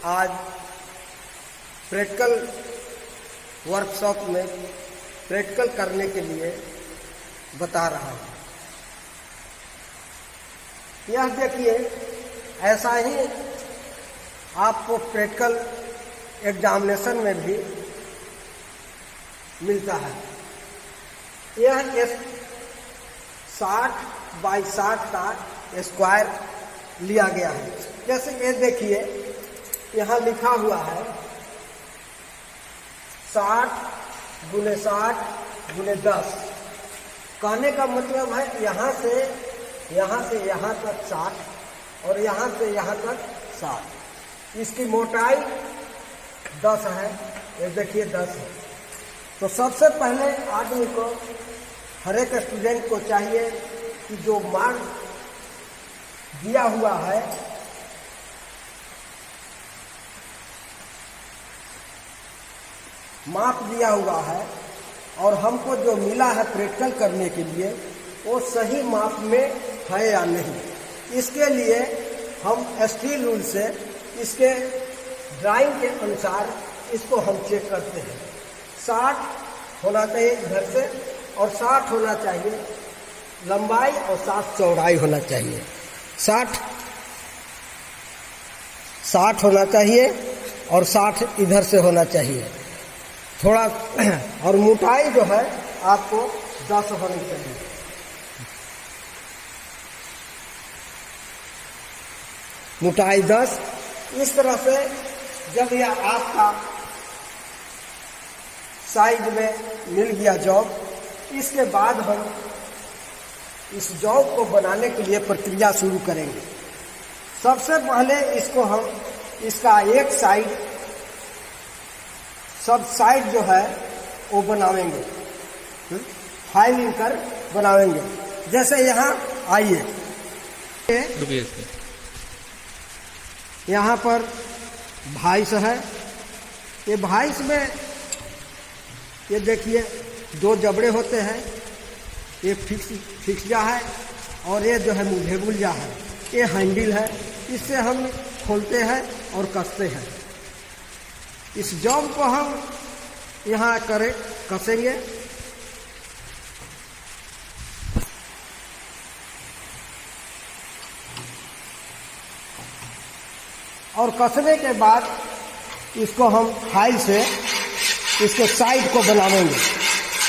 आज practical workshop में practical करने के लिए बता रहा हूँ। यह देखिए, ऐसा ही आपको प्रैक्टिकल एग्जामिनेशन में भी मिलता है। यह 60 बाई 60 का स्क्वायर लिया गया है। जैसे ये देखिए, यहाँ लिखा हुआ है 60 गुने 60 गुने 10। कहने का मतलब है यहाँ से यहाँ तक 60 और यहाँ से यहाँ तक 60। इसकी मोटाई 10 है। ये देखिए 10 है। तो सबसे पहले आदमी को, हर एक स्टूडेंट को चाहिए कि जो मार्क दिया हुआ है माप दिया हुआ है और हमको जो मिला है प्रैक्टिकल करने के लिए, वो सही माप में है या नहीं। इसके लिए हम स्टील रूल से इसके ड्राइंग के अनुसार इसको हम चेक करते हैं। 60 होना चाहिए इधर से और 60 होना चाहिए लंबाई और 60 चौड़ाई होना चाहिए। 60 होना चाहिए और 60 इधर से होना चाहिए थोड़ा। और मोटाई जो है आपको 10 होनी चाहिए। मोटाई 10। इस तरह से जब यह आपका साइज में मिल गया जॉब, इसके बाद हम इस जॉब को बनाने के लिए प्रक्रिया शुरू करेंगे। सबसे पहले इसको हम इसका एक साइड, सब साइड जो है वो बनावेंगे, फाइलिंग कर बनावेंगे। जैसे यहाँ आइए, यहाँ पर 22 है। ये 22 में ये देखिए 2 जबड़े होते हैं, ये फिक्सिया है और ये जो है मुझेगुलिया है। ये हैंडल है, इससे हम खोलते हैं और कसते हैं। इस जॉब को हम यहाँ कसेंगे। और कसने के बाद इसको हम फाइल से इसके साइड को बनावेंगे,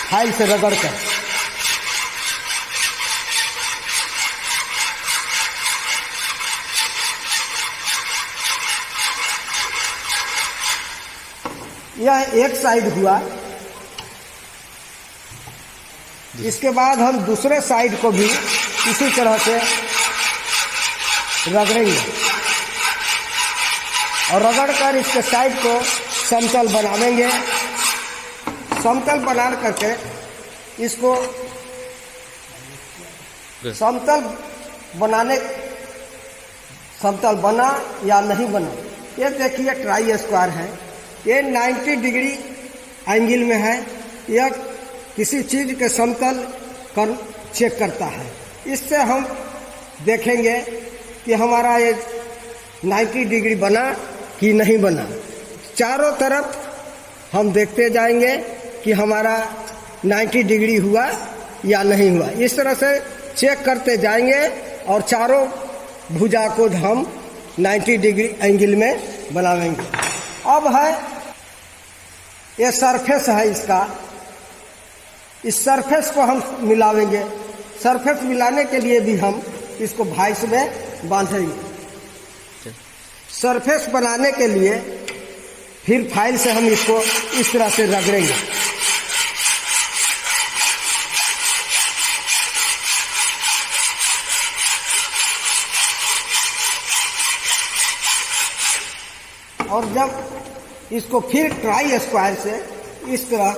फाइल से रगड़ कर। यह एक साइड हुआ। इसके बाद हम दूसरे साइड को भी इसी तरह से रगड़ेंगे और रगड़कर इसके साइड को समतल बनावेंगे। समतल बना करके इसको समतल बना या नहीं बना। ये देखिए ट्राई स्क्वायर है। ये 90 डिग्री एंगल में है। यह किसी चीज के समतल कर चेक करता है। इससे हम देखेंगे कि हमारा ये 90 डिग्री बना कि नहीं बना। चारों तरफ हम देखते जाएंगे कि हमारा 90 डिग्री हुआ या नहीं हुआ। इस तरह से चेक करते जाएंगे और चारों भुजा को हम 90 डिग्री एंगल में बनावेंगे। अब है ये सरफेस है इसका। इस सरफेस को हम मिलावेंगे। सरफेस मिलाने के लिए भी हम इसको 22 में बांधेंगे। सरफेस बनाने के लिए फिर फाइल से हम इसको इस तरह से रगड़ेंगे। और जब इसको फिर ट्राई स्क्वायर से इस तरह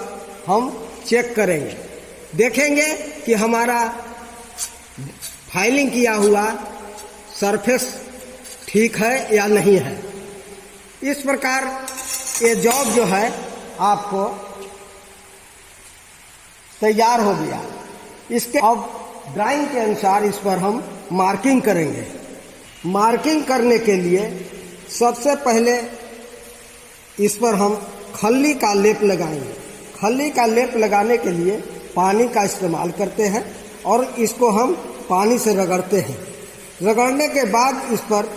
हम चेक करेंगे, देखेंगे कि हमारा फाइलिंग किया हुआ सरफेस ठीक है या नहीं है। इस प्रकार ये जॉब जो है आपको तैयार हो गया। इसके अब ड्राइंग के अनुसार इस पर हम मार्किंग करेंगे। मार्किंग करने के लिए सबसे पहले इस पर हम खल्ली का लेप लगाएंगे। खल्ली का लेप लगाने के लिए पानी का इस्तेमाल करते हैं और इसको हम पानी से रगड़ते हैं। रगड़ने के बाद इस पर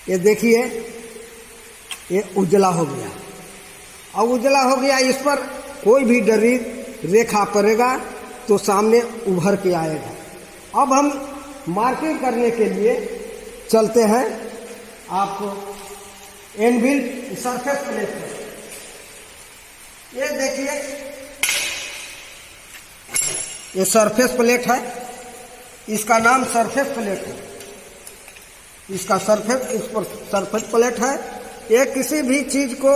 ये देखिए ये उजला हो गया। अब उजला हो गया, इस पर कोई भी डरी रेखा पड़ेगा तो सामने उभर के आएगा। अब हम मार्किंग करने के लिए चलते हैं आपको एनविल सरफेस प्लेट पर। ये देखिए ये सरफेस प्लेट है, इसका नाम सरफेस प्लेट है। इसका इस पर सरफेस प्लेट है। ये किसी भी चीज को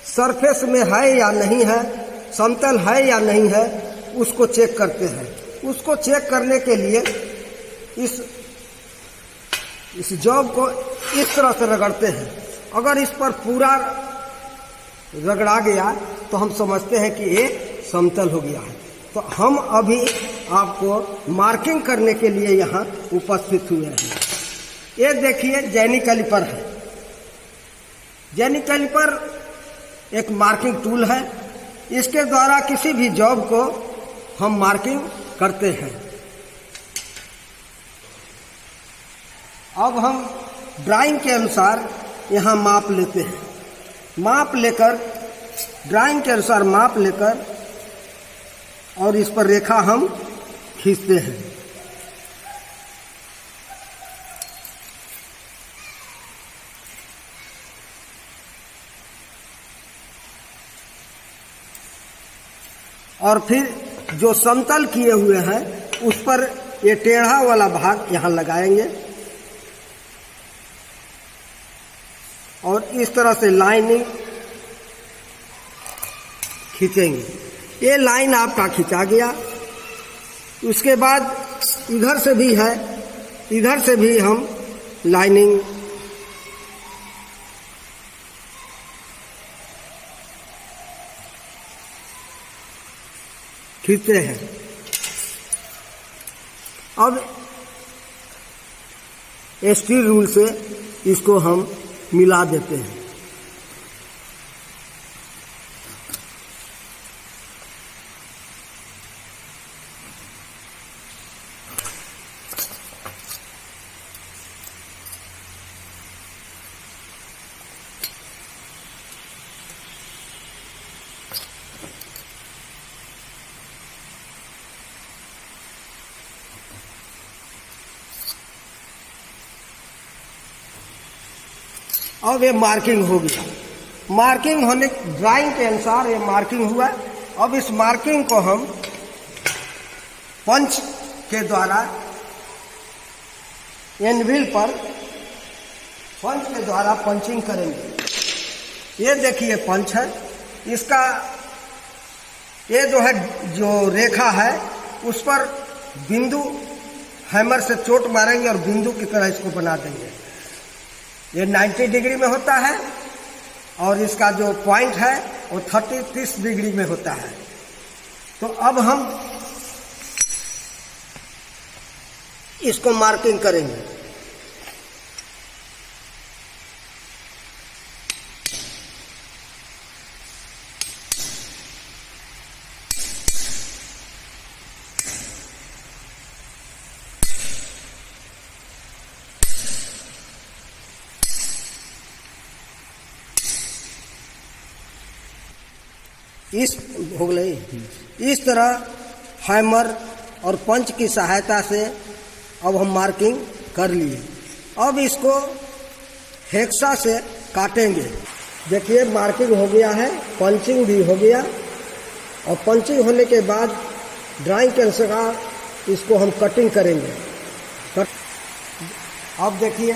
सरफेस में है या नहीं है, समतल है या नहीं है, उसको चेक करते हैं। उसको चेक करने के लिए इस जॉब को इस तरह से रगड़ते हैं। अगर इस पर पूरा रगड़ा गया तो हम समझते हैं कि ये समतल हो गया है। तो हम अभी आपको मार्किंग करने के लिए यहाँ उपस्थित हुए हैं। ये देखिए जेनी कैलिपर है। जेनी कैलिपर एक मार्किंग टूल है। इसके द्वारा किसी भी जॉब को हम मार्किंग करते हैं। अब हम ड्राइंग के अनुसार यहाँ माप लेते हैं। माप लेकर ड्राइंग के अनुसार माप लेकर और इस पर रेखा हम खींचते हैं। और फिर जो समतल किए हुए हैं उस पर ये टेढ़ा वाला भाग यहाँ लगाएंगे और इस तरह से लाइनिंग खींचेंगे। ये लाइन आपका खींचा गया। उसके बाद इधर से भी है, इधर से भी हम लाइनिंग खींचते हैं। अब स्टील रूल से इसको हम मिला देते हैं। अब ये मार्किंग हो गया। मार्किंग होने ड्राइंग के अनुसार ये मार्किंग हुआ। अब इस मार्किंग को हम पंच के द्वारा एनविल पर पंच के द्वारा पंचिंग करेंगे। ये देखिए पंच है। इसका ये जो रेखा है उस पर बिंदु हैमर से चोट मारेंगे और बिंदु की तरह इसको बना देंगे। ये 90 डिग्री में होता है और इसका जो पॉइंट है वो 30 डिग्री में होता है। तो अब हम इसको मार्किंग करेंगे। इस तरह हैमर और पंच की सहायता से अब हम मार्किंग कर लिए। अब इसको हेक्सा से काटेंगे। देखिए मार्किंग हो गया है, पंचिंग भी हो गया और पंचिंग होने के बाद ड्राइंग के अनुसार इसको हम कटिंग करेंगे। अब देखिए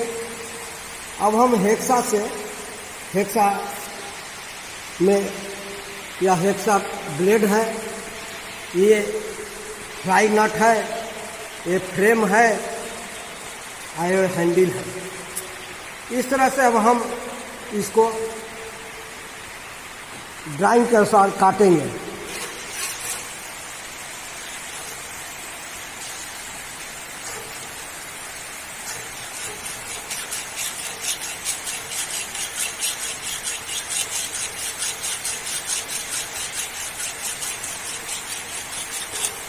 अब हम हेक्सा में या हेक्सा ब्लेड है, ये फ्लाई नट है, ये फ्रेम है, आयो हैंडल है। इस तरह से अब हम इसको ड्राइंग के अनुसार काटेंगे।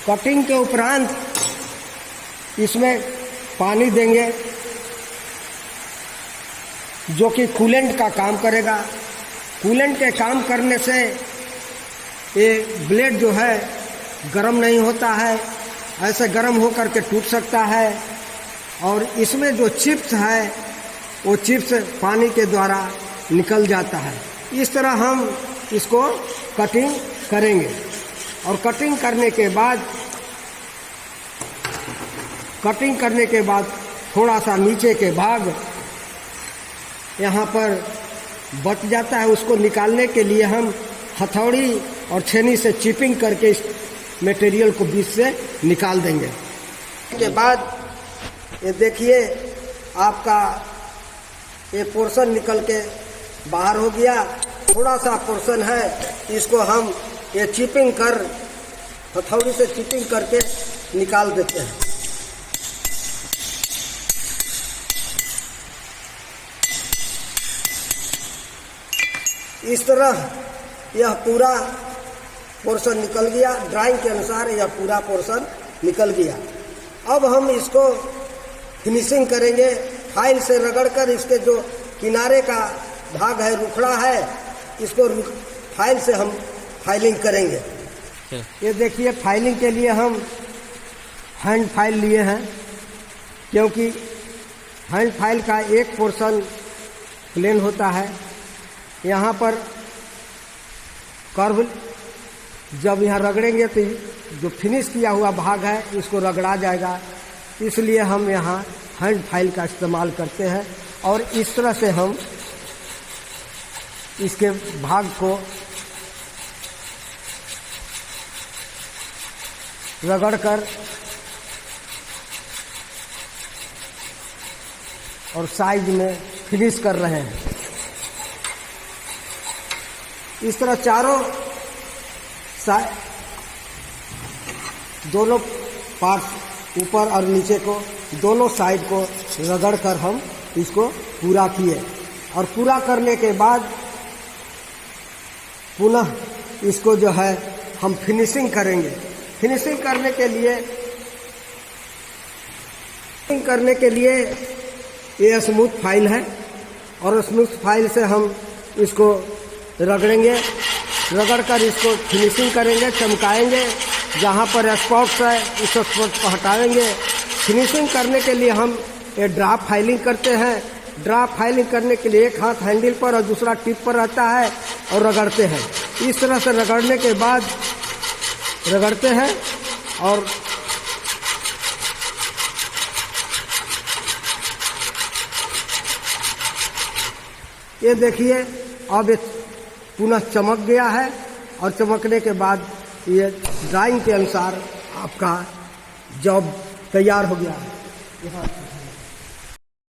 कटिंग के उपरांत इसमें पानी देंगे जो कि कूलेंट का काम करेगा। कूलेंट के काम करने से ये ब्लेड जो है गर्म नहीं होता है, ऐसे गर्म होकर के टूट सकता है। और इसमें जो चिप्स है वो चिप्स पानी के द्वारा निकल जाता है। इस तरह हम इसको कटिंग करेंगे। और कटिंग करने के बाद थोड़ा सा नीचे के भाग यहाँ पर बच जाता है, उसको निकालने के लिए हम हथौड़ी और छेनी से चिपिंग करके इस मटेरियल को बीच से निकाल देंगे। के बाद ये देखिए आपका ये पोर्शन निकल के बाहर हो गया। थोड़ा सा पोर्शन है, इसको हम ये चिपिंग कर हथौड़ी से चिपिंग करके निकाल देते हैं। इस तरह यह पूरा पोर्शन निकल गया। ड्राइंग के अनुसार यह पूरा पोर्शन निकल गया। अब हम इसको फिनिशिंग करेंगे। फाइल से रगड़कर इसके जो किनारे का भाग है, रुखड़ा है, इसको फाइल से हम फाइलिंग करेंगे। ये देखिए फाइलिंग के लिए हम हैंड फाइल लिए हैं, क्योंकि हैंड फाइल का एक पोर्शन प्लेन होता है। यहाँ पर कर्व जब यहाँ रगड़ेंगे तो जो फिनिश किया हुआ भाग है इसको रगड़ा जाएगा, इसलिए हम यहाँ हैंड फाइल का इस्तेमाल करते हैं। और इस तरह से हम इसके भाग को रगड़कर और साइज में फिनिश कर रहे हैं। इस तरह चारों दोनों पार्ट ऊपर और नीचे को दोनों साइड को रगड़कर हम इसको पूरा किए। और पूरा करने के बाद पुनः इसको जो है हम फिनिशिंग करेंगे। फिनिशिंग करने के लिए ये स्मूथ फाइल है, और स्मूथ फाइल से हम इसको रगड़ेंगे। रगड़कर इसको फिनिशिंग करेंगे, चमकाएंगे। जहाँ पर स्पॉट्स है उस स्पॉट को हटाएंगे। फिनिशिंग करने के लिए हम ये ड्राप फाइलिंग करते हैं। ड्राप फाइलिंग करने के लिए एक हाथ हैंडल पर और दूसरा टिप पर रहता है और रगड़ते हैं। इस तरह से रगड़ने के बाद रगड़ते हैं और ये देखिए अब ये पुनः चमक गया है। और चमकने के बाद ये ड्राइंग के अनुसार आपका जॉब तैयार हो गया है।